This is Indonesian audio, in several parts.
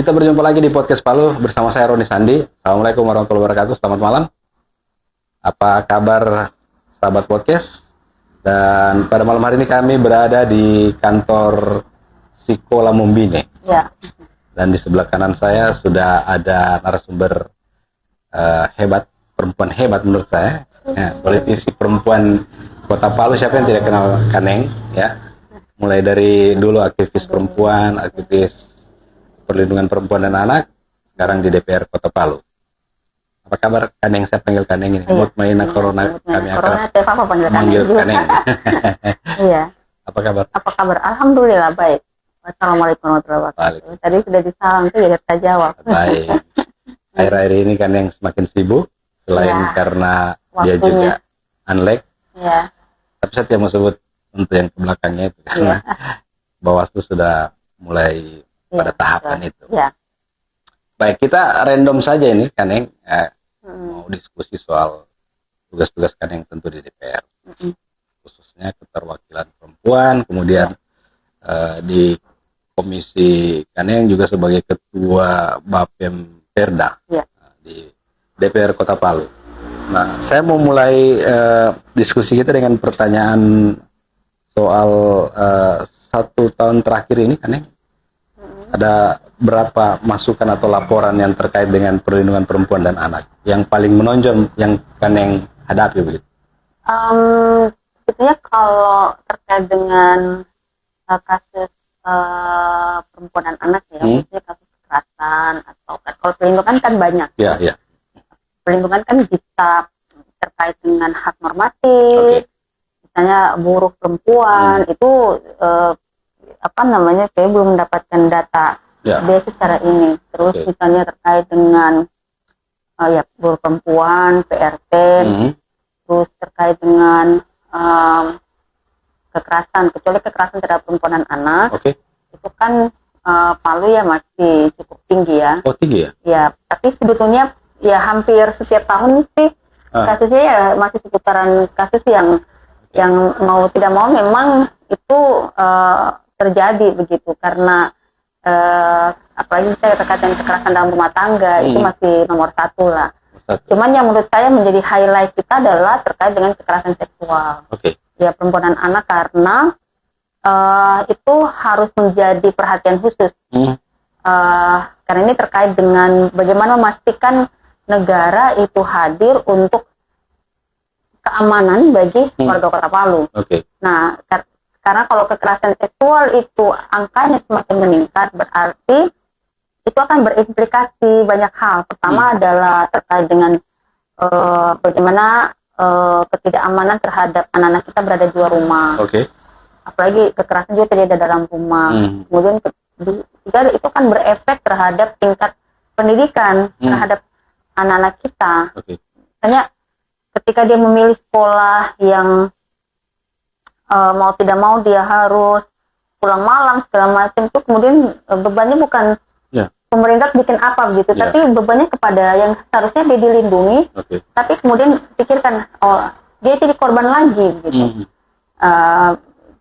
Kita berjumpa lagi di Podcast Palu bersama saya Roni Sandi. Assalamualaikum warahmatullahi wabarakatuh. Selamat malam. Apa kabar sahabat podcast? Dan pada malam hari ini kami berada di kantor Siko Lamumbine. Ya. Dan di sebelah kanan saya sudah ada narasumber hebat, perempuan hebat menurut saya. Ya, politisi perempuan Kota Palu, siapa yang tidak kenal Kaneng, ya. Mulai dari dulu aktivis perempuan, aktivis perlindungan perempuan dan anak, sekarang di DPR Kota Palu. Apa kabar Kaneng? Saya panggil Kaneng ini. Mutmainah corona, kami akan panggil Kaneng. Iya. Apa kabar? Apa kabar? Alhamdulillah baik. Wassalamualaikum warahmatullahi wabarakatuh. Tadi sudah disalam tuh jadi kita jawab. Baik. Akhir-akhir ini Kaneng semakin sibuk, selain karena dia juga unlek. Iya. Tapi saya tidak mau sebut untuk yang kebelakangnya itu karena Bawaslu sudah mulai pada tahapan itu. Ya. Baik, kita random saja ini Kaneng, mau diskusi soal tugas-tugas Kaneng tentu di DPR, khususnya keterwakilan perempuan, kemudian di komisi Kaneng juga sebagai ketua Bapem Perda di DPR Kota Palu. Nah, saya mau mulai diskusi kita dengan pertanyaan soal 1 tahun terakhir ini Kaneng. Ada berapa masukan atau laporan yang terkait dengan perlindungan perempuan dan anak yang paling menonjol yang Kaneng hadapi begitu? Sebetulnya kalau terkait dengan kasus perempuan dan anak ya, maksudnya kasus kekerasan atau kalau perlindungan kan banyak. Ya. Perlindungan kan bisa terkait dengan hak normatif, misalnya buruh perempuan itu saya belum mendapatkan data basis secara ini. Terus misalnya terkait dengan buruh perempuan, PRT, terus terkait dengan kekerasan, kecuali kekerasan terhadap perempuan dan anak, itu kan Palu ya masih cukup tinggi ya. Oh, tinggi ya? Ya, tapi sebetulnya ya hampir setiap tahun sih kasusnya ya masih seputaran kasus yang mau tidak mau memang itu terjadi begitu, karena apalagi saya terkait dengan kekerasan dalam rumah tangga itu masih nomor 1 lah. Cuman yang menurut saya menjadi highlight kita adalah terkait dengan kekerasan seksual. Ya, perempuan dan anak, karena itu harus menjadi perhatian khusus. Karena ini terkait dengan bagaimana memastikan negara itu hadir untuk keamanan bagi warga Kota Palu. Nah, karena kalau kekerasan seksual itu angkanya semakin meningkat, berarti itu akan berimplikasi banyak hal. Pertama adalah terkait dengan bagaimana ketidakamanan terhadap anak-anak kita berada di luar rumah. Apalagi kekerasan juga terjadi dalam rumah. Kemudian ketiga, itu kan berefek terhadap tingkat pendidikan terhadap anak-anak kita. Misalnya ketika dia memilih sekolah yang mau tidak mau dia harus pulang malam segala macam, itu kemudian bebannya bukan pemerintah bikin apa begitu, tapi bebannya kepada yang seharusnya dia dilindungi, tapi kemudian pikirkan dia jadi korban lagi gitu.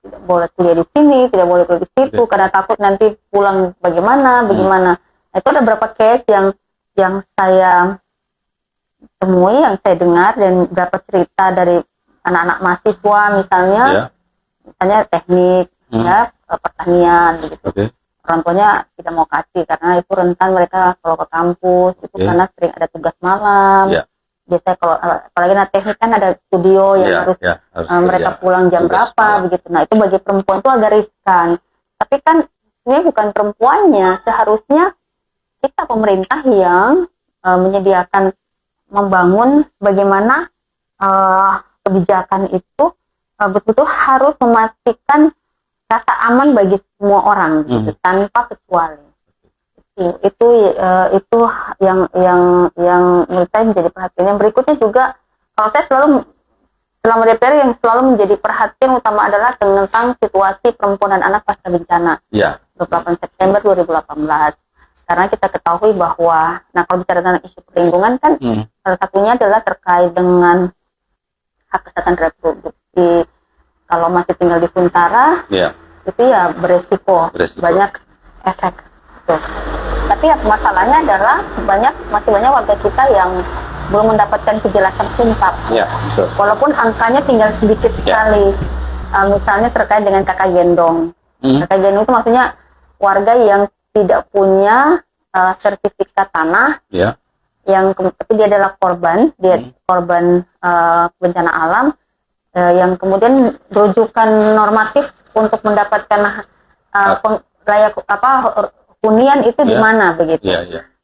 Tidak boleh kuliah di sini, tidak boleh kuliah di situ, karena takut nanti pulang bagaimana. Nah, itu ada beberapa case yang saya temui, yang saya dengar, dan beberapa cerita dari anak-anak mahasiswa misalnya teknik, pertanian begitu. Orang tuanya tidak mau kasih karena itu rentan mereka kalau ke kampus itu karena sering ada tugas malam. Biasanya kalau apalagi teknik kan ada studio yang harus mereka pulang jam berapa begitu. Nah, itu bagi perempuan itu agak riskan. Tapi kan ini bukan perempuannya, seharusnya kita pemerintah yang menyediakan, membangun bagaimana kebijakan itu betul-betul harus memastikan rasa aman bagi semua orang gitu, tanpa kecuali. Itu yang menurut saya menjadi perhatian. Yang berikutnya juga, kalau saya selama DPR yang selalu menjadi perhatian utama adalah tentang situasi perempuan dan anak pasca bencana 28 September 2018. Karena kita ketahui bahwa, nah kalau bicara tentang isu perlindungan kan salah satunya adalah terkait dengan hak kesehatan reproduksi. Kalau masih tinggal di Kuntara, itu ya beresiko banyak efek. Tuh. Tapi tapi ya masalahnya adalah masih banyak warga kita yang belum mendapatkan kejelasan tuntas. Ya, betul. Walaupun angkanya tinggal sedikit sekali. Misalnya terkait dengan kakak gendong. Kakak gendong itu maksudnya warga yang tidak punya sertifikat tanah, tapi dia adalah korban, korban bencana alam, yang kemudian rujukan normatif untuk mendapatkan hunian itu di mana begitu.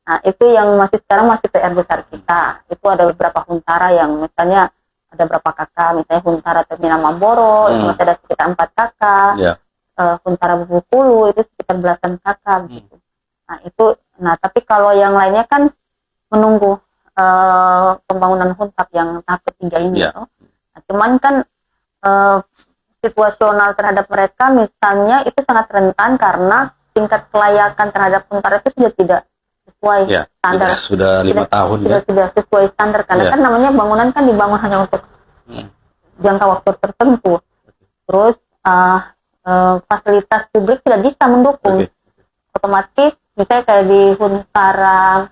Nah, itu yang sekarang masih PR besar kita. Itu ada beberapa huntara yang misalnya ada berapa kakak, misalnya huntara Terminal Mamboro itu masih ada sekitar 4 kakak. Huntara Bubukulu itu sekitar belasan kakak gitu. Nah tapi kalau yang lainnya kan menunggu pembangunan huntap yang tahap ketiga ini. Nah, cuman kan situasional terhadap mereka misalnya itu sangat rentan karena tingkat kelayakan terhadap huntara itu sudah tidak sesuai standar. Sudah 5 tahun tidak sesuai standar karena kan namanya bangunan kan dibangun hanya untuk jangka waktu tertentu. Terus fasilitas publik tidak bisa mendukung. Otomatis misalnya kayak di huntara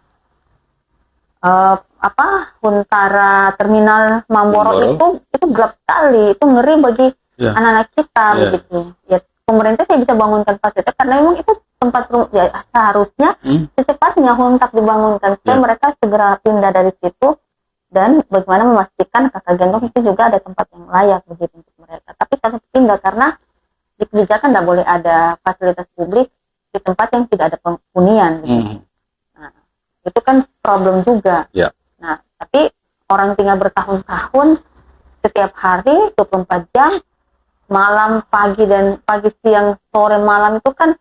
huntara Terminal Mamboro itu gelap sekali, itu ngeri bagi anak-anak kita begitu. Ya pemerintah tidak bisa bangunkan fasilitas karena memang itu tempat seharusnya secepatnya huntap dibangunkan supaya mereka segera pindah dari situ, dan bagaimana memastikan kakak gendong itu juga ada tempat yang layak begitu untuk mereka. Tapi kalau pindah karena di kebijakan tidak boleh ada fasilitas publik di tempat yang tidak ada penghunian gitu. Nah, itu kan problem juga. Nah, tapi orang tinggal bertahun-tahun setiap hari 24 jam, malam, pagi, siang, sore, malam itu kan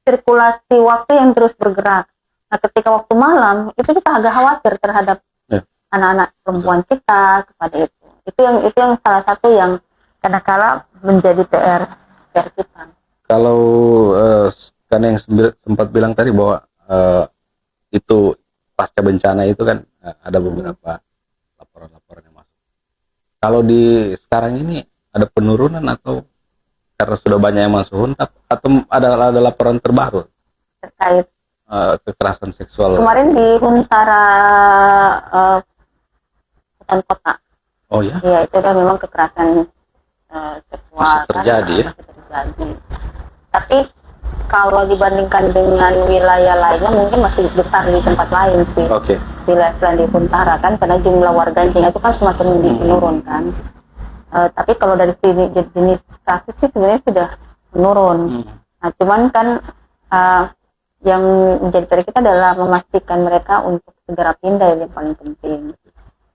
sirkulasi waktu yang terus bergerak. Nah, ketika waktu malam itu kita agak khawatir terhadap anak-anak perempuan kita kepada itu. Itu yang salah satu yang kadang-kala menjadi PR kita. Kalau kan yang sempat bilang tadi bahwa itu pasca bencana itu kan ada beberapa laporan-laporan yang masuk. Kalau di sekarang ini ada penurunan atau karena sudah banyak yang masuk huntap, atau ada laporan terbaru terkait kekerasan seksual kemarin di huntara hutan kota? Oh ya? Iya, itu kan memang kekerasan seksual masih terjadi kan, masih terjadi. Tapi kalau dibandingkan dengan wilayah lainnya mungkin masih besar di tempat lain sih. Wilayah selain di huntara kan, karena jumlah warga yang itu kan semakin menurun kan. Tapi kalau dari sini jenis kasus sih sebenarnya sudah menurun. Nah, cuman kan yang menjadi PR kita adalah memastikan mereka untuk segera pindah, yang paling penting.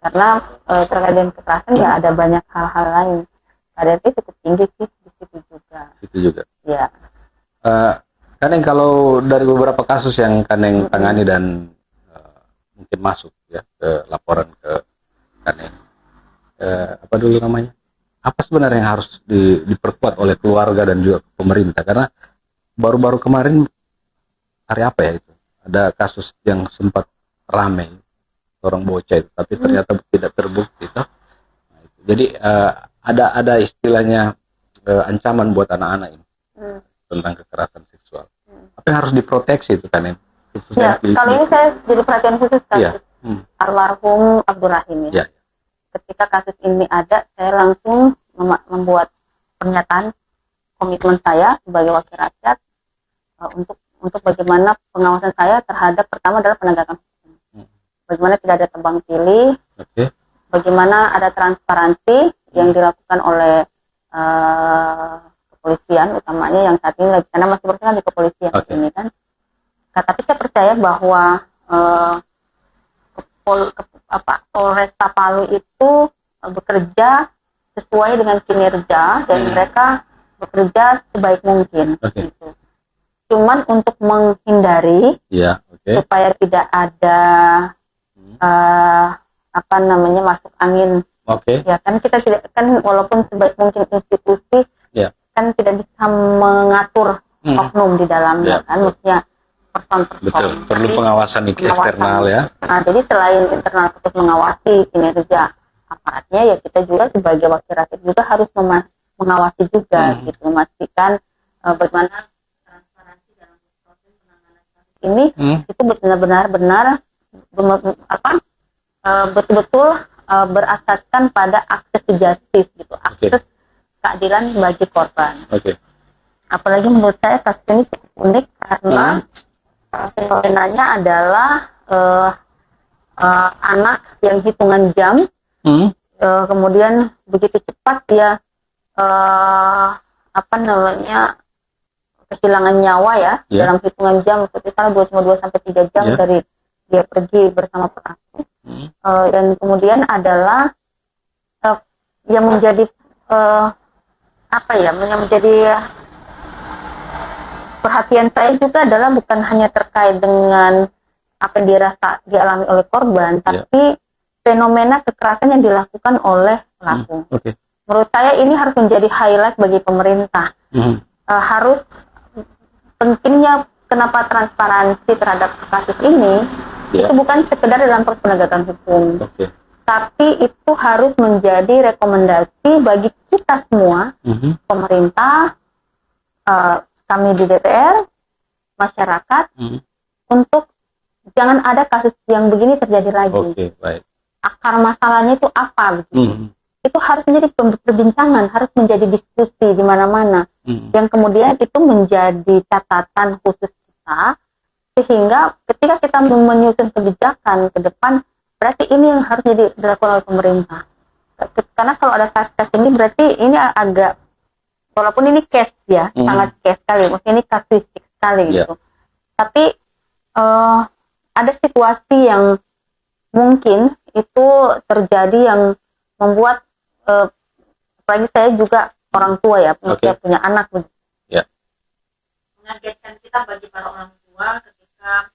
Karena terkait dengan kekerasan ya ada banyak hal-hal lain. KDRT cukup tinggi sih di situ juga. Itu juga. Ya. Kaneng, kalau dari beberapa kasus yang Kaneng tangani dan mungkin masuk ya ke laporan ke Kaneng, apa dulu namanya? Apa sebenarnya yang harus diperkuat oleh keluarga dan juga pemerintah? Karena baru-baru kemarin hari apa ya itu ada kasus yang sempat ramai seorang bocah itu, tapi ternyata tidak terbukti toh. Nah, jadi ada istilahnya ancaman buat anak-anak ini tentang kekerasan seksual. Apa yang harus diproteksi itu kan ya? Kali ini saya jadi perhatian khusus kasus almarhum Abdul Rahim ya. Ketika kasus ini ada, saya langsung membuat pernyataan komitmen saya sebagai wakil rakyat untuk bagaimana pengawasan saya terhadap, pertama adalah penegakan hukum. Bagaimana tidak ada tebang pilih, bagaimana ada transparansi yang dilakukan oleh kepolisian, utamanya yang saat ini lagi, karena masih berjalan di kepolisian ini kan. Nah, tapi saya percaya bahwa Polresta Palu itu bekerja sesuai dengan kinerja dan mereka bekerja sebaik mungkin. Gitu. Cuman untuk menghindari supaya tidak ada masuk angin. Ya kan kita tidak kan, walaupun sebaik mungkin institusi kan tidak bisa mengatur oknum di dalamnya kan, maksudnya person-person. Betul, perlu pengawasan eksternal ya. Nah, jadi selain internal untuk mengawasi kinerja aparatnya, ya kita juga sebagai wakil rakyat juga harus mengawasi juga gitu, memastikan bagaimana transparansi dalam proses penanganan kasus ini itu benar-benar betul-betul berasaskan pada akses to justice gitu, akses keadilan bagi korban. Apalagi menurut saya kasus ini cukup unik karena fenomenanya adalah anak yang hitungan jam kemudian begitu cepat dia kehilangan nyawa ya dalam hitungan jam, seperti salah 2-3 jam dari dia pergi bersama pelaku. Dan kemudian adalah yang menjadi yang menjadi perhatian saya juga adalah bukan hanya terkait dengan apa yang dialami oleh korban, tapi fenomena kekerasan yang dilakukan oleh pelaku. Menurut saya ini harus menjadi highlight bagi pemerintah. Harus pentingnya kenapa transparansi terhadap kasus ini itu bukan sekedar dalam proses penegakan hukum, tapi itu harus menjadi rekomendasi bagi kita semua, pemerintah, kami di DPR, masyarakat, untuk jangan ada kasus yang begini terjadi lagi. Akar masalahnya itu apa? Itu harus menjadi perbincangan, harus menjadi diskusi di mana-mana, yang kemudian itu menjadi catatan khusus kita, sehingga ketika kita menyusun kebijakan ke depan, berarti ini yang harus dilakukan oleh pemerintah. Karena kalau ada kasus ini berarti ini agak, walaupun ini case ya, sangat case sekali, maksudnya ini kasuistik sekali gitu. Tapi ada situasi yang mungkin itu terjadi yang membuat apalagi saya juga orang tua ya, punya anak, mengagetkan kita bagi para orang tua ketika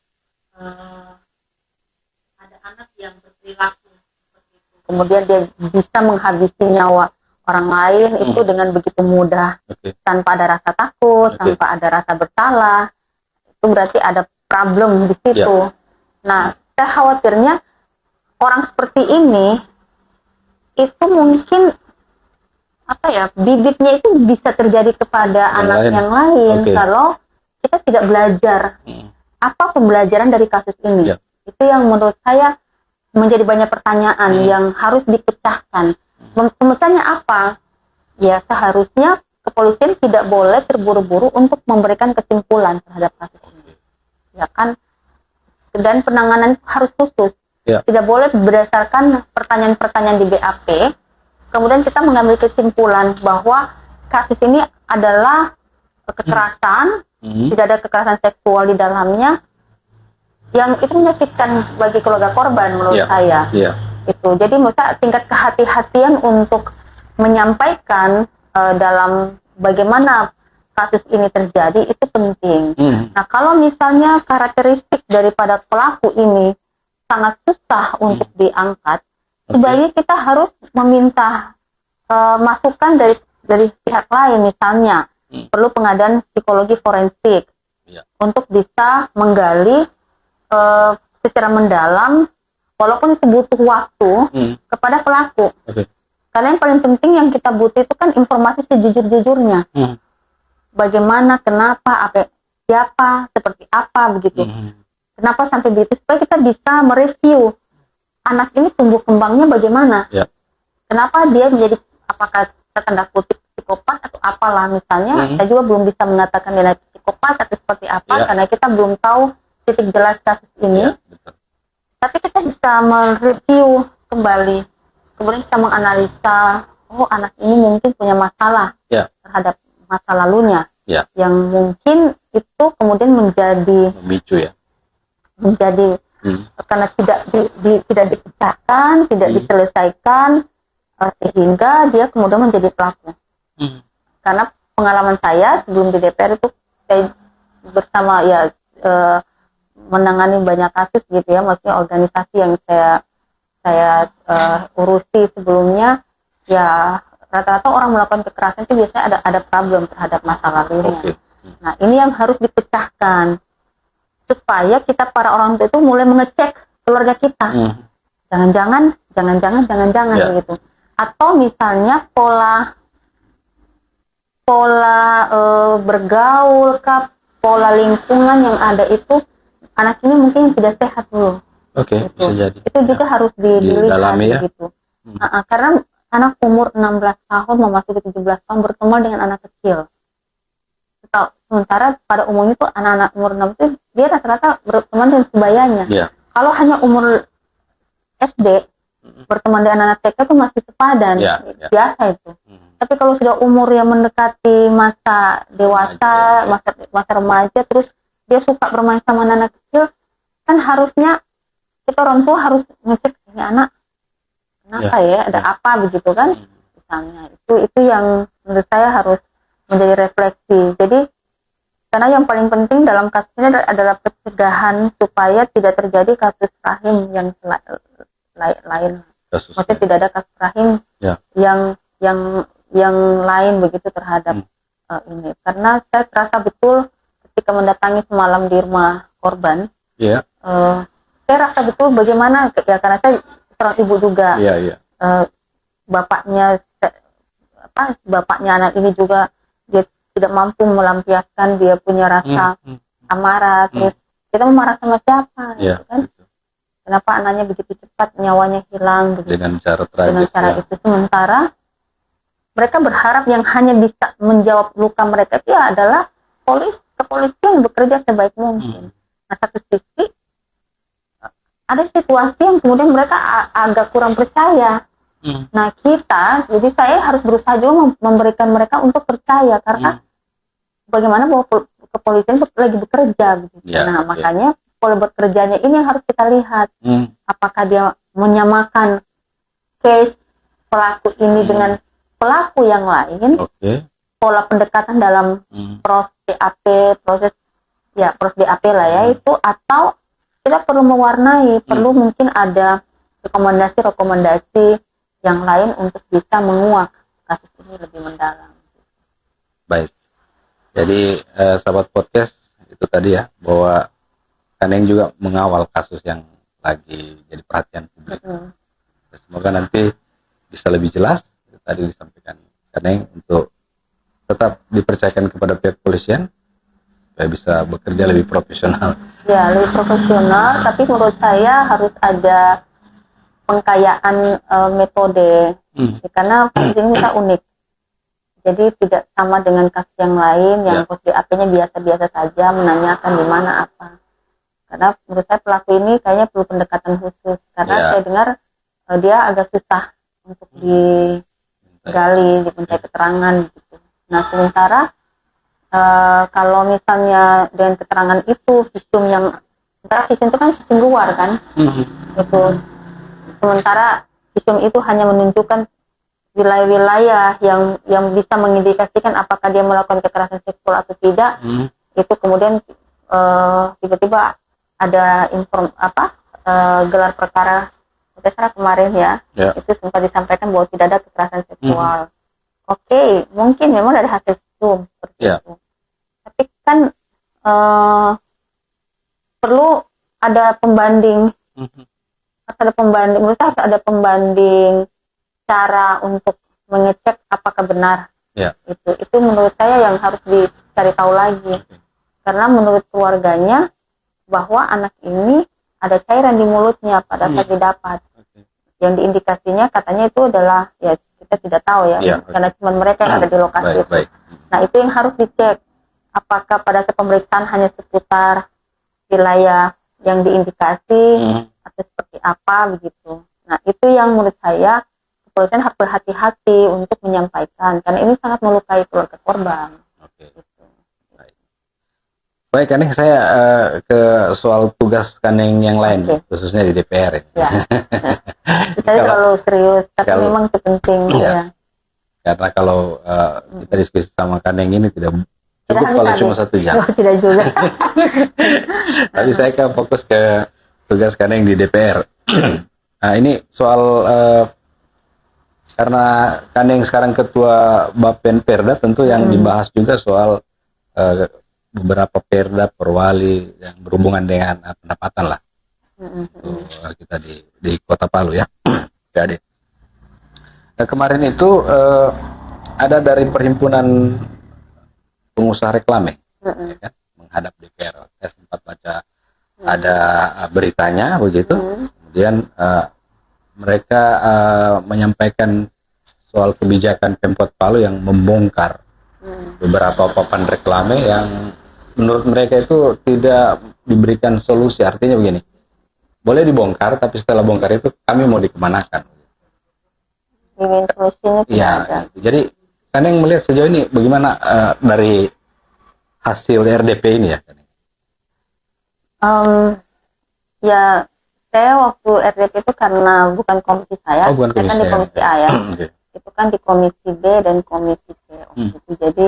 ada anak yang berperilaku seperti itu. Kemudian dia bisa menghabisi nyawa orang lain itu dengan begitu mudah, tanpa ada rasa takut, tanpa ada rasa bersalah. Itu berarti ada problem di situ. Nah, saya khawatirnya orang seperti ini itu mungkin bibitnya itu bisa terjadi kepada anak yang lain kalau kita tidak belajar apa pembelajaran dari kasus ini. Itu yang menurut saya menjadi banyak pertanyaan yang harus dipecahkan. Pemecahnya apa? Ya seharusnya kepolisian tidak boleh terburu-buru untuk memberikan kesimpulan terhadap kasus ini, ya kan? Dan penanganan harus khusus. Tidak boleh berdasarkan pertanyaan-pertanyaan di BAP, kemudian kita mengambil kesimpulan bahwa kasus ini adalah kekerasan, tidak ada kekerasan seksual di dalamnya, yang itu menyakitkan bagi keluarga korban menurut saya. Itu jadi menurut saya tingkat kehati-hatian untuk menyampaikan dalam bagaimana kasus ini terjadi itu penting. Nah, kalau misalnya karakteristik daripada pelaku ini sangat susah untuk diangkat, sebaiknya kita harus meminta masukan dari pihak lain, misalnya perlu pengadaan psikologi forensik untuk bisa menggali secara mendalam, walaupun itu butuh waktu kepada pelaku. Karena yang paling penting yang kita butuh itu kan informasi sejujur-jujurnya. Bagaimana, kenapa, siapa, seperti apa begitu. Kenapa sampai begitu, supaya kita bisa mereview anak ini tumbuh kembangnya bagaimana. Kenapa dia menjadi, apakah tanda kutip psikopat atau apalah misalnya. Saya juga belum bisa mengatakan dia psikopat atau seperti apa, karena kita belum tahu titik jelas kasus ini. Tapi kita bisa mereview kembali, kemudian kita menganalisa, oh anak ini mungkin punya masalah terhadap masa lalunya, yang mungkin itu kemudian menjadi memicu menjadi karena tidak dipecahkan, tidak diselesaikan, sehingga dia kemudian menjadi pelaku. Karena pengalaman saya sebelum di DPR itu saya bersama menangani banyak kasus gitu ya, maksudnya organisasi yang saya urusi sebelumnya, ya rata-rata orang melakukan kekerasan itu biasanya ada problem terhadap masa lalunya. Nah, ini yang harus dipecahkan supaya kita para orang tua itu mulai mengecek keluarga kita. Jangan-jangan gitu. Atau misalnya pola bergaul, pola lingkungan yang ada itu anak ini mungkin sudah sehat dulu. Oke, Gitu. bisa jadi. Itu juga harus dilihat Didalami ya. gitu. Karena anak umur 16 tahun memasuki 17 tahun berteman dengan anak kecil. Sementara pada umumnya tuh anak-anak umur 6 itu dia rata-rata berteman dengan sebayanya. Iya. Kalau hanya umur SD berteman dengan anak TK itu masih sepadan, biasa itu. Tapi kalau sudah umur yang mendekati masa dewasa, masa remaja, terus dia suka bermain sama anak kecil, kan harusnya kita orang tua harus ngecek ini anak kenapa ya, ada apa begitu kan, misalnya itu yang menurut saya harus menjadi refleksi. Jadi karena yang paling penting dalam kasus ini adalah pencegahan supaya tidak terjadi kasus rahim yang lain. Maksudnya tidak ada kasus rahim yang lain begitu terhadap ini. Karena saya terasa betul ketika mendatangi semalam di rumah korban, saya rasa betul bagaimana ya, karena saya seorang ibu juga, bapaknya anak ini juga dia tidak mampu melampiaskan, dia punya rasa amarah, terus kita mau marah sama siapa, gitu kan? Kenapa anaknya begitu cepat nyawanya hilang begitu? Dengan cara itu. Sementara mereka berharap yang hanya bisa menjawab luka mereka itu adalah kepolisian bekerja sebaik mungkin. Nah, satu sisi ada situasi yang kemudian mereka agak kurang percaya. Nah, jadi saya harus berusaha juga memberikan mereka untuk percaya, karena bagaimana bahwa kepolisian lagi bekerja begitu. Makanya pola bekerjanya ini yang harus kita lihat. Apakah dia menyamakan case pelaku ini dengan pelaku yang lain, pola pendekatan dalam proses BAP lah ya itu, atau kita perlu mewarnai, perlu mungkin ada rekomendasi yang lain untuk bisa menguak kasus ini lebih mendalam. Baik, jadi sahabat podcast itu tadi ya, bahwa Kaneng juga mengawal kasus yang lagi jadi perhatian publik. Semoga nanti bisa lebih jelas. Tadi disampaikan Kaneng untuk tetap dipercayakan kepada pihak kepolisian supaya bisa bekerja lebih profesional. Ya, lebih profesional, tapi menurut saya harus ada pengkayaan metode, karena kasus ini kita unik. Jadi tidak sama dengan kasus yang lain yang pos BAP-nya biasa-biasa saja, menanyakan di mana apa. Karena menurut saya pelaku ini kayaknya perlu pendekatan khusus, karena saya dengar dia agak susah untuk digali, diminta keterangan gitu. Nah, sementara kalau misalnya dengan keterangan itu visum itu kan visum luar kan, itu sementara visum itu hanya menunjukkan wilayah-wilayah yang bisa mengindikasikan apakah dia melakukan kekerasan seksual atau tidak. Itu kemudian tiba-tiba ada gelar perkara kemarin itu sempat disampaikan bahwa tidak ada kekerasan seksual. Oke, mungkin memang dari hasil visum seperti itu. Tapi kan perlu ada pembanding. Menurut saya harus ada pembanding cara untuk mengecek apakah benar. Itu menurut saya yang harus dicari tahu lagi. Karena menurut keluarganya bahwa anak ini ada cairan di mulutnya pada saat didapat. Yang diindikasinya katanya itu adalah, ya kita tidak tahu karena cuma mereka yang ada di lokasi itu. Nah, itu yang harus dicek. Apakah pada saat pemeriksaan hanya seputar wilayah yang diindikasi atau seperti apa begitu. Nah, itu yang menurut saya kepolisian harus berhati-hati untuk menyampaikan, karena ini sangat melukai keluarga korban. Gitu. Baik, Kaneng, saya ke soal tugas Kaneng yang lain, khususnya di DPR. Saya terlalu serius, tapi memang itu penting. Karena kalau kita diskusi sama Kaneng ini tidak cukup kalau cuma 1 jam. Tidak juga. Tapi saya akan fokus ke tugas Kaneng di DPR. Nah, ini soal karena Kaneng sekarang ketua Bapen Perda, tentu yang dibahas juga soal beberapa perda perwali yang berhubungan dengan pendapatan lah. Kita di Kota Palu ya. Jadi kemarin itu ada dari perhimpunan pengusaha reklame menghadap DPR. Saya sempat baca ada beritanya begitu. Kemudian mereka menyampaikan soal kebijakan Pemkot Palu yang membongkar beberapa papan reklame yang menurut mereka itu tidak diberikan solusi. Artinya begini, boleh dibongkar, tapi setelah bongkar itu kami mau dikemanakan? Ingin solusinya tidak ada. Jadi Kaneng melihat sejauh ini bagaimana dari hasil RDP ini ya? Ya, saya waktu RDP itu karena bukan komisi saya, bukan saya kan di komisi A ya. Okay. Itu kan di komisi B dan komisi C waktu itu. Jadi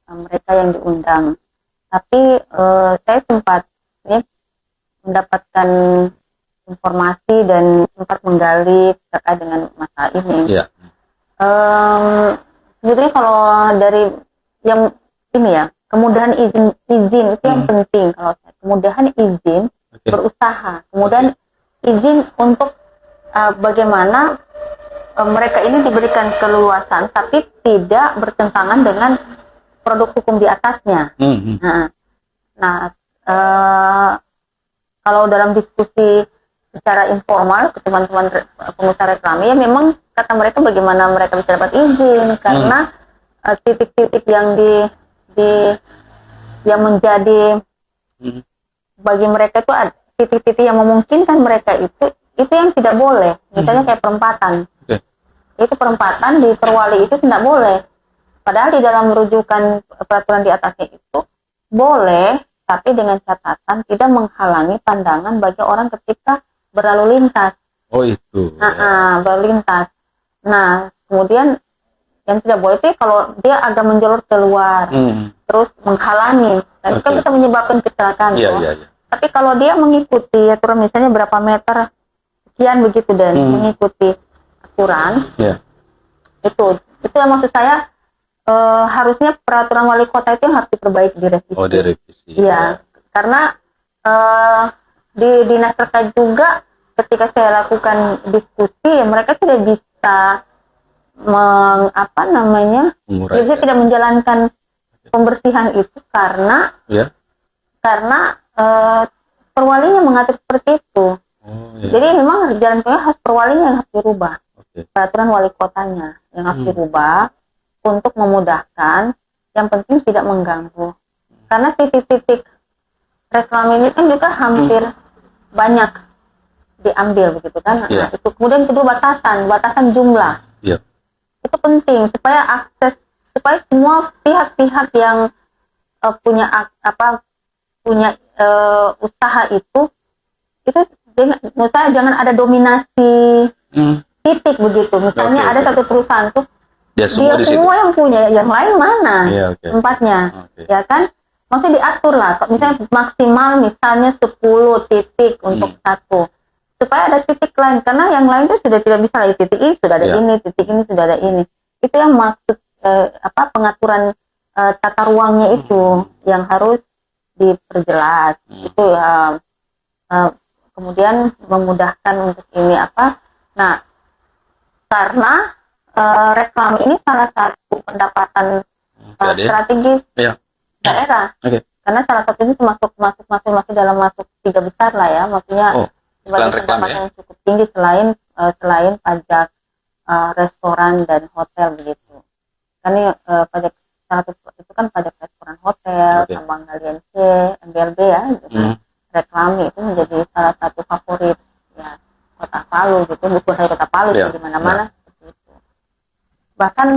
mereka yang diundang. Tapi saya sempat mendapatkan informasi dan sempat menggali terkait dengan masalah ini. Yeah. Sebetulnya kalau dari yang ini ya, kemudahan izin itu yang penting kalau saya. Kemudahan izin berusaha, kemudian izin untuk bagaimana mereka ini diberikan keleluasan tapi tidak bertentangan dengan produk hukum di atasnya. Kalau dalam diskusi secara informal ke teman-teman pengusaha reklame, ya memang kata mereka bagaimana mereka bisa dapat izin karena titik-titik yang yang menjadi bagi mereka itu ada titik-titik yang memungkinkan mereka itu yang tidak boleh. Misalnya kayak perempatan. Itu perempatan di Perwali itu tidak boleh. Padahal di dalam rujukan peraturan di atasnya itu boleh, tapi dengan catatan tidak menghalangi pandangan bagi orang ketika berlalu lintas. Oh itu. Berlalu lintas. Nah, kemudian yang tidak boleh itu kalau dia agak menjulur keluar, terus menghalangi, dan itu bisa menyebabkan kecelakaan. Tapi kalau dia mengikuti aturan, misalnya berapa meter sekian begitu dan mengikuti aturan, itu yang maksud saya. Harusnya peraturan wali kota itu yang harus diperbaiki, direvisi. Oh, direvisi. Iya, karena di dinas terkait juga ketika saya lakukan diskusi, mereka tidak bisa dia tidak menjalankan pembersihan itu karena perwalinya mengatur seperti itu. Jadi memang jalan tengah harus perwalinya yang harus dirubah. Peraturan wali kotanya yang harus dirubah untuk memudahkan, yang penting tidak mengganggu. Karena titik-titik reklame ini kan juga hampir banyak diambil begitu kan. Nah, itu kemudian kedua batasan jumlah. Itu penting supaya semua pihak-pihak yang punya usaha itu jangan ada dominasi titik begitu. Misalnya ada satu perusahaan tuh dia semua yang punya, yang lain mana tempatnya, ya kan? Maksudnya diatur lah, misalnya maksimal misalnya 10 titik untuk satu, supaya ada titik lain, karena yang lain itu sudah tidak bisa lagi titik ini sudah ada ini, titik ini sudah ada ini. Itu yang maksud pengaturan tata ruangnya itu yang harus diperjelas. Itu kemudian memudahkan untuk ini Nah, karena reklame ini salah satu pendapatan strategis daerah, karena salah satu ini masuk dalam 3 besar lah ya, maksudnya sebagai pendapatan yang cukup tinggi selain pajak restoran dan hotel begitu. Karena pajak salah satu itu kan pajak restoran, hotel, tambang galian C, MBLB ya, gitu kan. Reklame itu menjadi salah satu favorit ya Kota Palu gitu, bukan hanya Kota Palu di mana-mana. Bahkan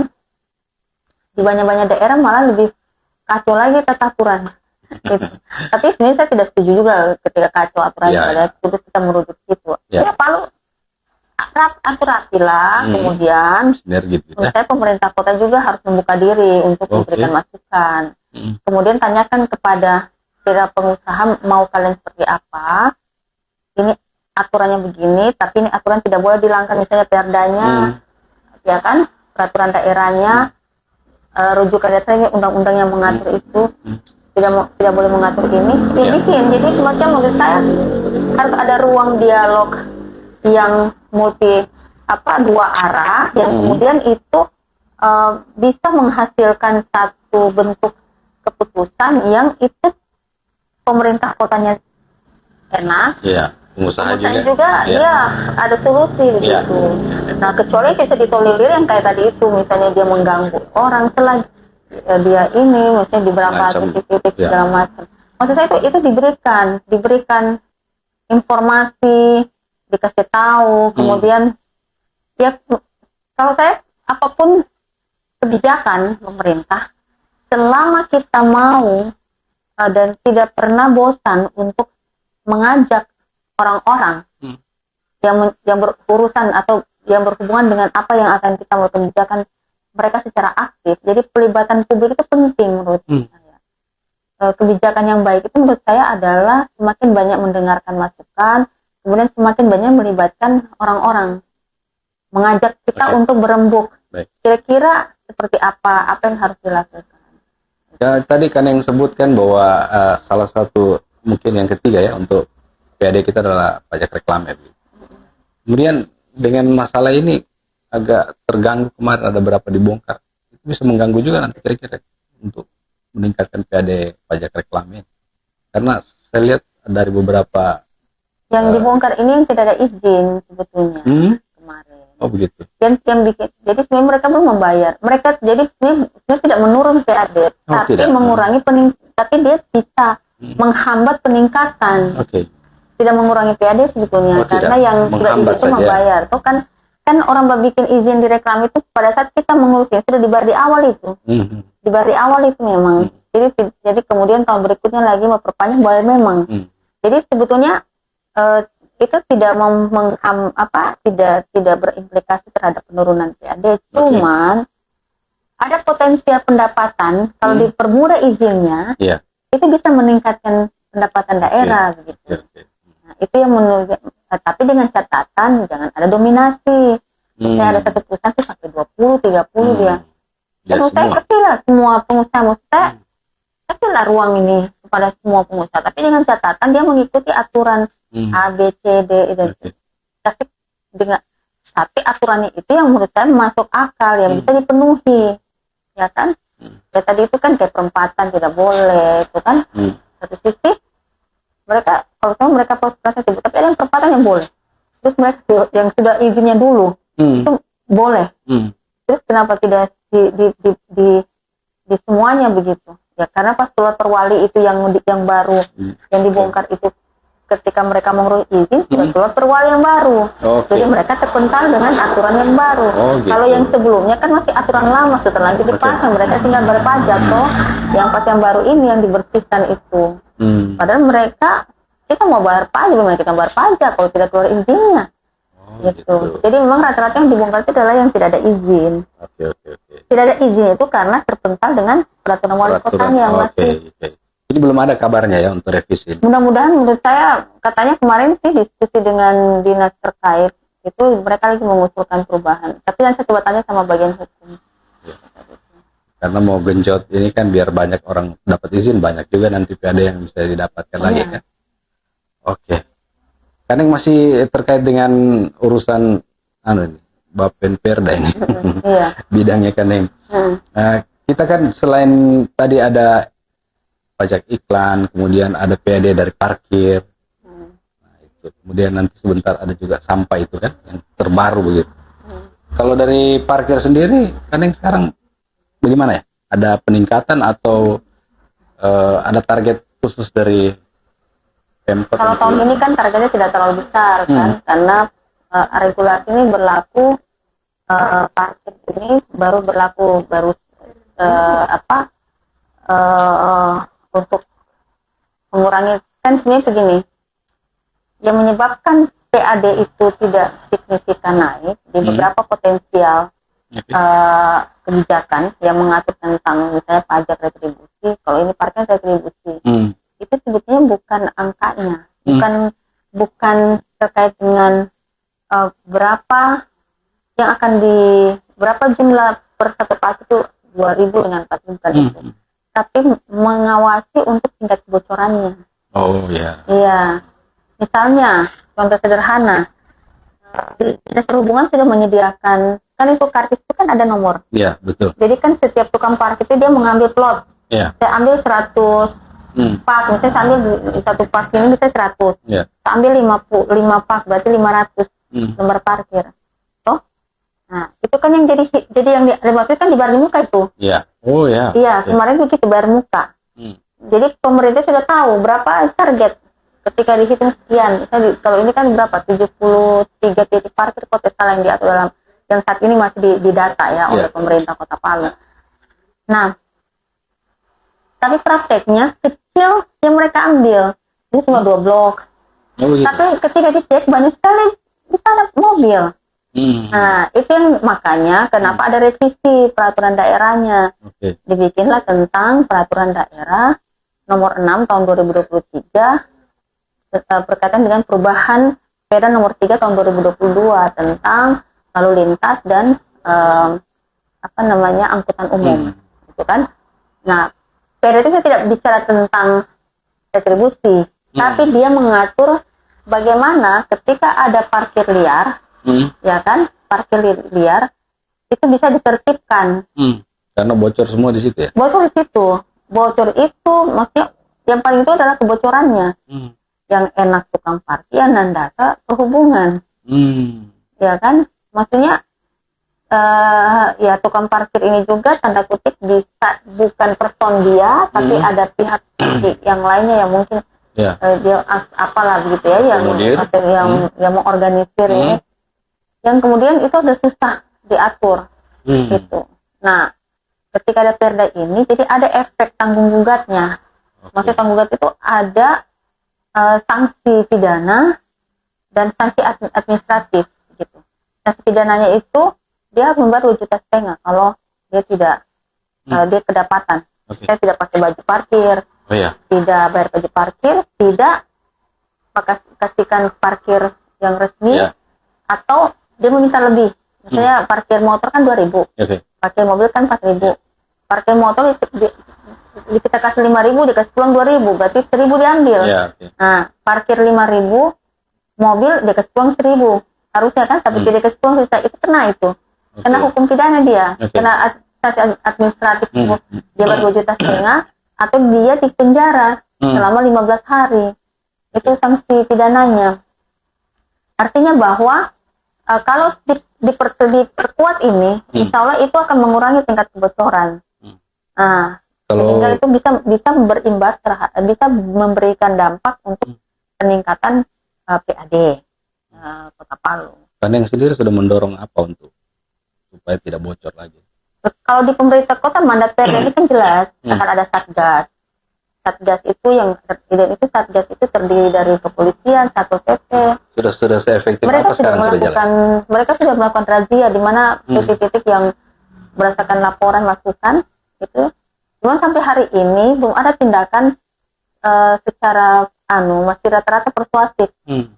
di banyak-banyak daerah malah lebih kacau lagi tata aturan. Gitu. Tapi sebenarnya saya tidak setuju juga ketika kacau aturan terus kita merujuk situ. Ya Palu atur rapi lah, kemudian menurut saya pemerintah kota juga harus membuka diri untuk memberikan masukan. Kemudian tanyakan kepada para pengusaha mau kalian seperti apa. Ini aturannya begini, tapi ini aturan tidak boleh dilanggar, misalnya perdanya, ya kan? Peraturan daerahnya, rujukan dasarnya undang-undang yang mengatur itu tidak boleh mengatur ini, bikin. Jadi semacam menurut saya harus ada ruang dialog yang multi dua arah, yang kemudian itu bisa menghasilkan satu bentuk keputusan yang itu pemerintah kotanya enak. Iya, pengusaha juga iya. ya ada solusi begitu. Nah, kecuali kita ditolerir yang kayak tadi itu, misalnya dia mengganggu orang selagi dia ini, misalnya di beberapa titik-titik segala macam. Maksud saya itu diberikan informasi, dikasih tahu, kemudian ya kalau saya apapun kebijakan pemerintah, selama kita mau dan tidak pernah bosan untuk mengajak orang-orang yang berurusan atau yang berhubungan dengan apa yang akan kita mau kebijakan mereka secara aktif. Jadi pelibatan publik itu penting menurut saya. Kebijakan yang baik itu menurut saya adalah semakin banyak mendengarkan masukan, kemudian semakin banyak melibatkan orang-orang, mengajak kita untuk berembuk. Kira-kira seperti apa yang harus dilakukan? Ya, tadi kan yang sebutkan bahwa salah satu mungkin yang ketiga ya untuk PAD kita adalah pajak reklam ya. Kemudian dengan masalah ini agak terganggu, kemarin ada berapa dibongkar, itu bisa mengganggu juga nanti kira-kira untuk meningkatkan PAD pajak reklam ini, karena saya lihat dari beberapa yang dibongkar ini yang tidak ada izin sebetulnya kemarin. Oh begitu. Yang bikin, jadi sebenarnya mereka belum membayar, mereka jadi sebenarnya tidak menurun PAD, tapi tidak mengurangi tapi dia bisa menghambat peningkatan. Tidak mengurangi PAD sebetulnya, karena yang sudah izin itu membayar. Tuh kan orang bikin izin di reklam itu pada saat kita mengurusnya sudah dibayar di awal itu. Dibayar di awal itu memang. Jadi kemudian tahun berikutnya lagi memperpanjang bayar memang. Jadi sebetulnya itu tidak tidak berimplikasi terhadap penurunan PAD. Cuman ada potensial pendapatan kalau dipermudah izinnya, itu bisa meningkatkan pendapatan daerah begitu. Nah, itu yang menurut, tapi dengan catatan jangan ada dominasi. Misalnya ada satu perusahaan tuh sampai 20-30 dia. Menurut saya kasihlah semua pengusaha, kasihlah ruang ini kepada semua pengusaha. Tapi dengan catatan dia mengikuti aturan A, B, C, D itu. Tapi aturannya itu yang menurut saya masuk akal, yang bisa dipenuhi, ya kan? Ya tadi itu kan kayak perempatan tidak boleh, itu kan? Satu sisi mereka, kalau saya mereka proses tapi ada yang perempatan yang boleh. Terus mereka yang sudah izinnya dulu itu boleh. Terus kenapa tidak di semuanya begitu? Ya karena pas keluar perwali itu yang baru yang dibongkar itu, ketika mereka mengurus izin sudah keluar perwali yang baru. Jadi mereka terpental dengan aturan yang baru. Kalau yang sebelumnya kan masih aturan lama, setelah itu dipasang mereka tinggal bayar pajak toh. Yang pas yang baru ini yang dibersihkan itu. Padahal mereka, kita mau bayar pajak, bagaimana kita bayar pajak kalau tidak keluar izinnya. Gitu. Jadi memang rata-rata yang dibongkar itu adalah yang tidak ada izin. Tidak ada izin itu karena terpental dengan peraturan wali kota yang masih. Jadi belum ada kabarnya ya untuk revisi. Mudah-mudahan, menurut saya katanya kemarin sih diskusi dengan dinas terkait itu mereka lagi mengusulkan perubahan. Tapi yang saya coba tanya sama bagian hukum. Karena mau genjot ini kan biar banyak orang dapat izin, banyak juga nanti PAD yang bisa didapatkan lagi kan. Kan yang masih terkait dengan urusan Bappenperda ini. Bidangnya kan yang kita kan selain tadi ada pajak iklan, kemudian ada PAD dari parkir. Nah, itu. Kemudian nanti sebentar ada juga sampah itu kan yang terbaru begitu. Kalau dari parkir sendiri kan yang sekarang bagaimana ya? Ada peningkatan atau ada target khusus dari Pemkot? Kalau tahun ini kan targetnya tidak terlalu besar kan, karena regulasi ini berlaku, parkir ini baru berlaku untuk mengurangi, kan sebenarnya begini, yang menyebabkan PAD itu tidak signifikan naik di beberapa potensial kebijakan yang mengatur tentang misalnya pajak retribusi. Kalau ini parkir retribusi, itu sebetulnya bukan angkanya, bukan terkait dengan berapa yang akan berapa jumlah per satu parkir itu 2.000 dengan 4.000 itu, tapi mengawasi untuk tingkat kebocorannya. Iya, misalnya contoh sederhana, Dinas Perhubungan sudah menyediakan, kan itu kartis itu kan ada nomor. Iya, betul. Jadi kan setiap tukang parkir itu dia mengambil plot. Saya ambil 100 pak, misalnya saya ambil di satu parkir ini bisa 100, Ya. saya ambil 5 pak, berarti 500 lembar parkir. Toh, nah itu kan yang jadi yang dimaksud kan dibayar di muka itu. Iya. Oh ya. Iya, kemarin begitu bayar muka. Jadi pemerintah sudah tahu berapa target ketika dihitung sekian. Misalnya kalau ini kan berapa? 73 titik parkir kota salah yang diatur dalam yang saat ini masih didata ya oleh pemerintah Kota Palu. Nah, tapi prakteknya kecil yang mereka ambil ini cuma 2 blok. Oh, gitu. Tapi ketika dicek banyak sekali di sana mobil. Nah, itu yang makanya kenapa ada revisi peraturan daerahnya. Dibikinlah tentang peraturan daerah nomor 6 tahun 2023 berkaitan dengan perubahan Perda nomor 3 tahun 2022 tentang lalu lintas dan angkutan umum, gitu kan? Nah, Perda itu tidak bicara tentang retribusi, tapi dia mengatur bagaimana ketika ada parkir liar, ya kan? Parkir liar itu bisa ditertibkan. Karena bocor semua di situ ya? Bocor di situ. Bocor itu maksudnya yang paling itu adalah kebocorannya. Yang enak tukang parkir dan data perhubungan. Ya kan? Maksudnya ya tukang parkir ini juga tanda kutip bisa bukan person dia, tapi ada pihak yang lainnya yang mungkin dia apalah begitu ya, yang mengorganisir ini. Yang kemudian itu udah susah diatur gitu. Nah, ketika ada perda ini, jadi ada efek tanggung gugatnya. Maksud tanggung gugat itu ada sanksi pidana dan sanksi administratif gitu. Sanksi pidananya itu dia membayar 2,5 juta kalau dia tidak dia kedapatan. Saya tidak pakai baju parkir, tidak bayar baju parkir, tidak kasihkan parkir yang resmi, atau dia meminta lebih. Misalnya parkir motor kan 2.000, parkir mobil kan 4.000. Parkir motor kita kasih 5.000, dikasih pulang 2.000, berarti 1.000 diambil. Nah, parkir 5.000, mobil dikasih pulang 1.000, harusnya kan, tapi tidak dikasih pulang juta, itu kena itu. Kena hukum pidana dia, kena sanksi administratif, dia bayar 2,5 juta, atau dia dipenjara selama 15 hari. Itu sanksi pidananya. Artinya bahwa kalau diperkuat ini, insya Allah itu akan mengurangi tingkat kebocoran. Nah, sehingga itu bisa berimbas bisa memberikan dampak untuk peningkatan PAD Kota Palu. Karena yang sendiri sudah mendorong apa untuk supaya tidak bocor lagi? Kalau di pemerintah kota mandat perda ini kan jelas akan ada satgas. Satgas itu satgas itu terdiri dari kepolisian, Satpol PP. Sudah seefektif apa sekarang sudah jalan? Mereka sudah melakukan razia di mana titik-titik yang berdasarkan laporan masukan itu. Cuma sampai hari ini belum ada tindakan secara masih rata-rata persuasif.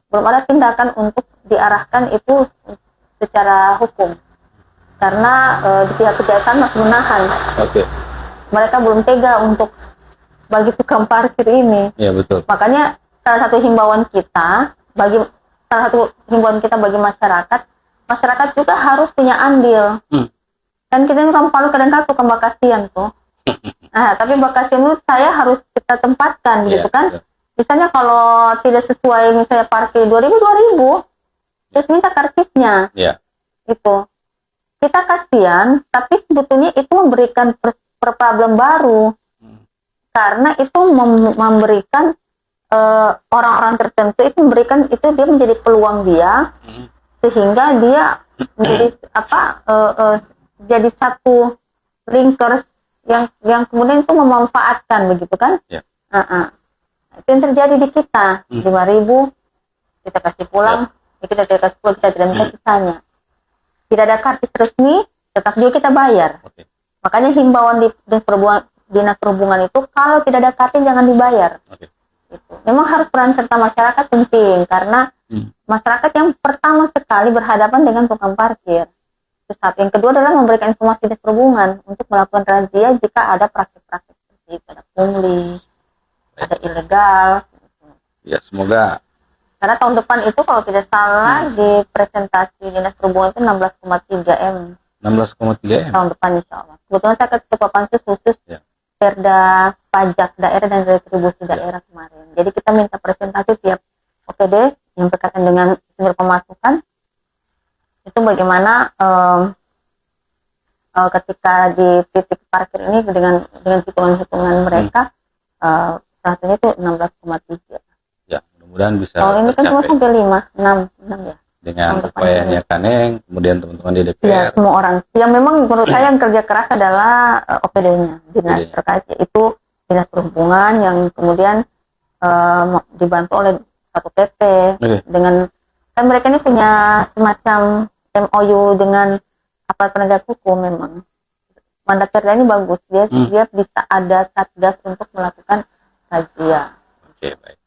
Belum ada tindakan untuk diarahkan itu secara hukum. Karena di pihak kejaksaan masih menahan. Mereka belum tega untuk bagi tukang parkir ini. Iya, betul. Makanya salah satu himbauan kita bagi masyarakat juga harus punya andil. Dan kita ini orang Palu kadang-kadang tukang bakasian tuh. Nah, tapi bakasian itu saya harus kita tempatkan gitu kan. Misalnya kalau tidak sesuai misalnya parkir 2.000, terus minta karcisnya. Itu. Kita kasihan, tapi sebetulnya itu memberikan problem baru. Karena itu memberikan orang-orang tertentu itu dia menjadi peluang dia, sehingga dia menjadi jadi satu linkers yang kemudian itu memanfaatkan begitu kan? Itu yang terjadi di kita. 5.000 kita kasih pulang, kita tidak kasih pulang, kita tidak minta sisanya. Tidak ada kartis resmi, tetap juga kita bayar. Makanya himbauan di Dinas Perhubungan itu kalau tidak ada kartis jangan dibayar. Gitu. Memang harus peran serta masyarakat penting karena masyarakat yang pertama sekali berhadapan dengan tukang parkir. Terus yang kedua adalah memberikan informasi Dinas Perhubungan untuk melakukan razia jika ada praktik-praktik seperti itu, ada pungli, ada ilegal. Ya, semoga. Karena tahun depan itu kalau tidak salah di presentasi Dinas Perhubungan itu 16,3 M. 16,3 M. Tahun depan insya Allah. Kebetulan saya ketua pansus khusus Perda pajak daerah dan retribusi daerah kemarin. Jadi kita minta presentasi tiap OPD yang berkaitan dengan sumber pemasukan itu bagaimana ketika di titik parkir ini dengan hitungan-hitungan mereka satunya itu 16,3. Ya, mudah-mudahan bisa ini kan cuma sampai 6 ya. Dengan upayanya Kaneng, kemudian teman-teman di DPR. Ya, semua orang. Yang memang menurut saya yang kerja keras adalah OPD-nya, dinas terkait, yaitu dinas perhubungan yang kemudian dibantu oleh satu PP dengan kan mereka ini punya semacam MOU dengan aparat penegak hukum. Memang mandat kerja ini bagus, dia bisa ada satgas untuk melakukan razia. Oke, baik.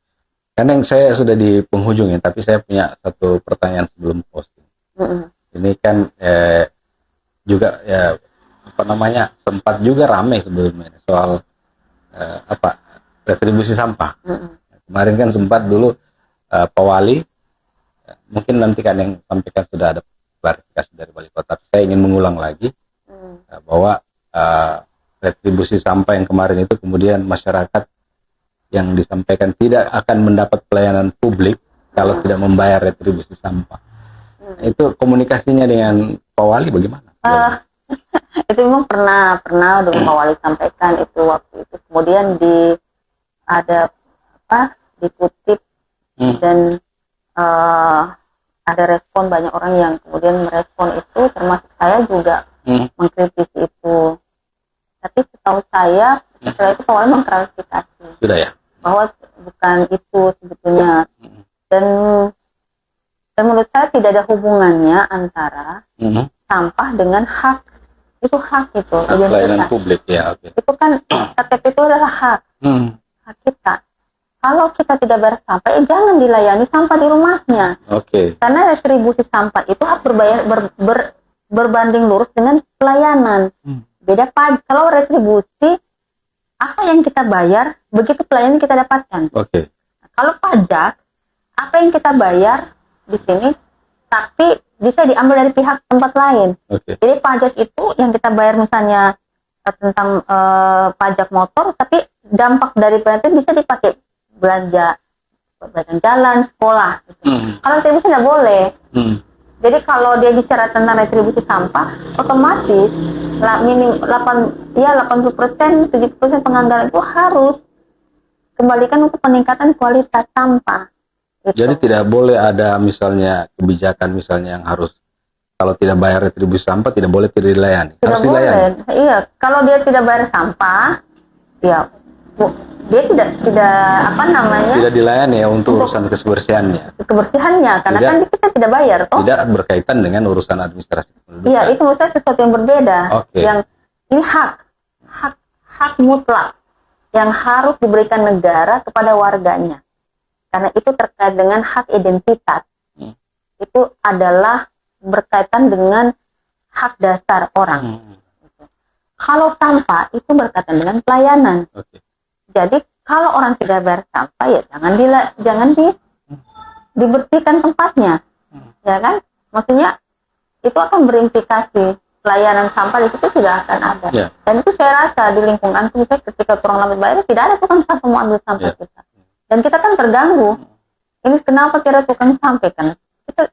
Kaneng, saya sudah di penghujung ya, tapi saya punya satu pertanyaan sebelum posting. Ini kan juga ya sempat juga ramai sebelumnya soal retribusi sampah. Kemarin kan sempat dulu Pak Wali, mungkin nanti Kaneng sampaikan sudah ada klarifikasi dari Wali Kota. Saya ingin mengulang lagi bahwa retribusi sampah yang kemarin itu kemudian masyarakat yang disampaikan tidak akan mendapat pelayanan publik kalau tidak membayar retribusi sampah. Itu komunikasinya dengan Pak Wali bagaimana? Itu memang pernah dengan Pak Wali sampaikan itu waktu itu. Kemudian dikutip dan ada respon banyak orang yang kemudian merespon itu, termasuk saya juga mengkritisi itu. Tapi setahu saya setelah itu Pak Wali mengklarifikasi. Sudah ya? Bahwa bukan itu sebetulnya, dan menurut saya tidak ada hubungannya antara sampah dengan hak. Itu hak itu pelayanan publik ya. Itu kan KTP itu adalah hak kita. Kalau kita tidak bayar sampah, jangan dilayani sampah di rumahnya. Karena retribusi sampah itu harus berbanding lurus dengan pelayanan. Beda pajak. Kalau retribusi, apa yang kita bayar, begitu pelayanan kita dapatkan. Kalau pajak, apa yang kita bayar di sini, tapi bisa diambil dari pihak tempat lain. Jadi pajak itu yang kita bayar misalnya tentang pajak motor, tapi dampak dari pajak bisa dipakai belanja jalan, sekolah. Kalau retribusi tidak boleh. Jadi kalau dia bicara tentang retribusi sampah, otomatis minim 80%, 70% penganggaran itu harus kembalikan untuk peningkatan kualitas sampah. Gitu. Jadi tidak boleh ada misalnya kebijakan misalnya yang harus kalau tidak bayar retribusi sampah tidak boleh dilayani. Tidak boleh. Iya, kalau dia tidak bayar sampah, ya dia tidak dilayani ya untuk urusan kebersihannya karena kan kita tidak bayar toh. Tidak berkaitan dengan urusan administrasi kependudukan. Iya, itu menurut saya sesuatu yang berbeda. Yang ini hak mutlak yang harus diberikan negara kepada warganya, karena itu terkait dengan hak identitas. Itu adalah berkaitan dengan hak dasar orang. Kalau sampah itu berkaitan dengan pelayanan. Jadi kalau orang tidak bayar sampah, ya jangan dibersihkan tempatnya, ya kan? Maksudnya itu akan berimplikasi pelayanan sampah di situ tidak akan ada. Dan itu saya rasa di lingkungan kita ketika kurang lambat bayar tidak ada tukang sampah mau ambil sampah kita. Dan kita kan terganggu. Ini kenapa kira tukang sampah kan? Kita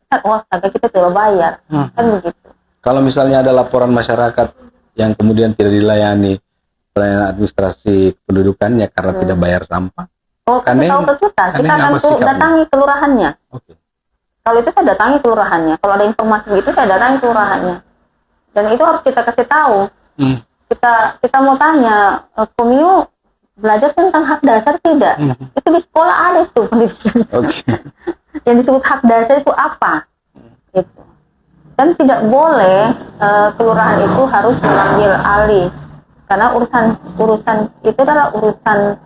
kita tidak bayar, kan begitu. Kalau misalnya ada laporan masyarakat yang kemudian tidak dilayani pelayanan administrasi kependudukannya karena tidak bayar sampah. Kasih tahu ke kita akan datangi kelurahannya. Kalau itu saya datangi kelurahannya. Kalau ada informasi begitu saya datangi kelurahannya. Dan itu harus kita kasih tahu. Kita mau tanya, Komio belajar tentang hak dasar tidak? Itu di sekolah ada itu pendidikan. Yang disebut hak dasar itu apa? Gitu. Dan tidak boleh kelurahan itu harus mengambil alih. Karena urusan itu adalah urusan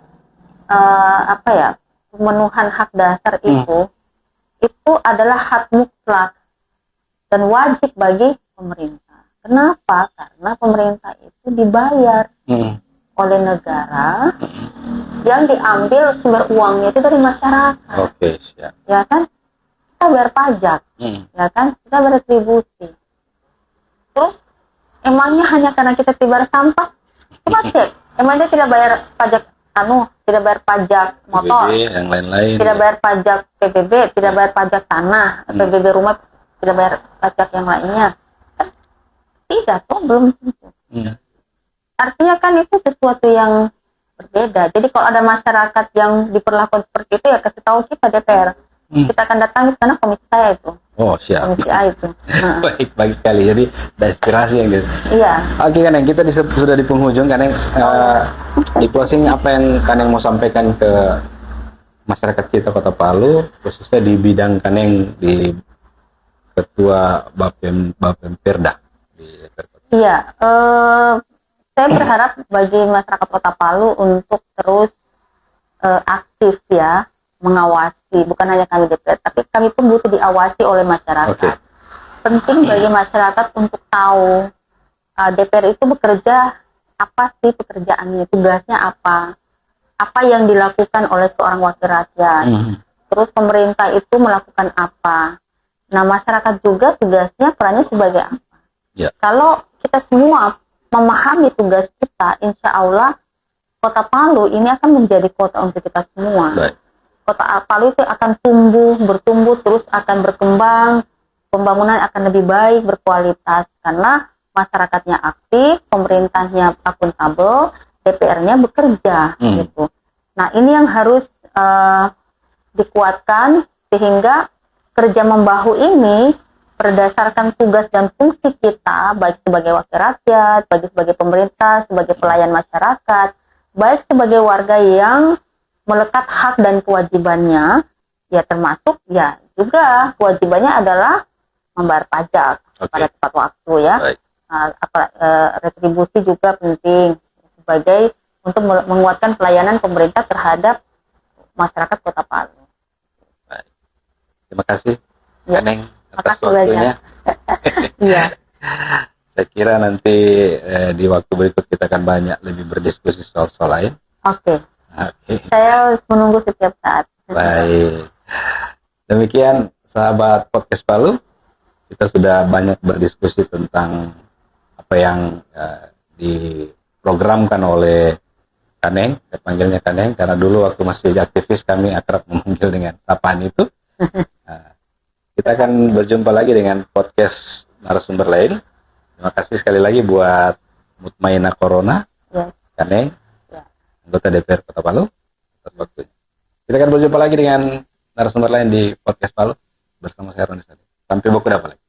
pemenuhan hak dasar itu adalah hak mutlak dan wajib bagi pemerintah. Kenapa? Karena pemerintah itu dibayar oleh negara yang diambil sumber uangnya itu dari masyarakat. Siap. Ya kan? Kita bayar pajak, ya kan? Kita bayar retribusi. Terus emangnya hanya karena kita tibar sampah? Coba cek Emang dia tidak bayar pajak tidak bayar pajak motor, PBB, yang lain-lain. tidak bayar pajak PBB, tidak bayar pajak tanah, PBB rumah, tidak bayar pajak yang lainnya. Kan tidak, toh belum tentu. Artinya kan itu sesuatu yang berbeda. Jadi kalau ada masyarakat yang diperlakukan seperti itu, ya kasih tahu kita DPR. Kita akan datangi karena komisi saya itu. Oh, siap. Komisi A itu. Baik sekali. Jadi ada inspirasi yang gitu. Iya. Oke, Kaneng, kita sudah di penghujung, Kaneng. Di closing, apa yang Kaneng mau sampaikan ke masyarakat kita Kota Palu, khususnya di bidang Kaneng di Ketua Bapemperda di DPR Kota? Iya. Saya berharap bagi masyarakat Kota Palu untuk terus aktif ya, mengawasi, bukan hanya kami DPR, tapi kami pun butuh diawasi oleh masyarakat. Okay. Penting bagi masyarakat untuk tahu DPR itu bekerja apa sih pekerjaannya, tugasnya apa yang dilakukan oleh seorang wakil rakyat. Terus pemerintah itu melakukan apa. Nah, masyarakat juga tugasnya perannya sebagai apa. Yeah. Kalau kita semua memahami tugas kita, insya Allah Kota Palu ini akan menjadi kota untuk kita semua. Baik. Kota Palu itu akan bertumbuh, terus akan berkembang, pembangunan akan lebih baik, berkualitas, karena masyarakatnya aktif, pemerintahnya akuntabel, DPR-nya bekerja, gitu. Nah, ini yang harus dikuatkan, sehingga kerja membahu ini berdasarkan tugas dan fungsi kita, baik sebagai wakil rakyat, baik sebagai pemerintah, sebagai pelayan masyarakat, baik sebagai warga yang melekat hak dan kewajibannya, ya termasuk ya juga kewajibannya adalah membayar pajak pada tepat waktu ya. Retribusi juga penting sebagai untuk menguatkan pelayanan pemerintah terhadap masyarakat Kota Palu. Baik. Terima kasih, Kaneng, atas makasih waktunya. Iya. Saya kira nanti di waktu berikut kita akan banyak lebih berdiskusi soal lain. Oke. Saya menunggu setiap saat. Baik. Demikian sahabat podcast Palu, kita sudah banyak berdiskusi tentang apa yang diprogramkan oleh Kaneng. Saya panggilnya Kaneng karena dulu waktu masih aktivis kami akrab memanggil dengan sapaan itu. Kita akan berjumpa lagi dengan podcast narasumber lain. Terima kasih sekali lagi buat Mutmainah Corona, Kaneng, anggota DPR Kota Palu, atas waktunya. Kita akan berjumpa lagi dengan narasumber lain di podcast Palu bersama saya Roni Sadi. Sampai buku dapat lagi.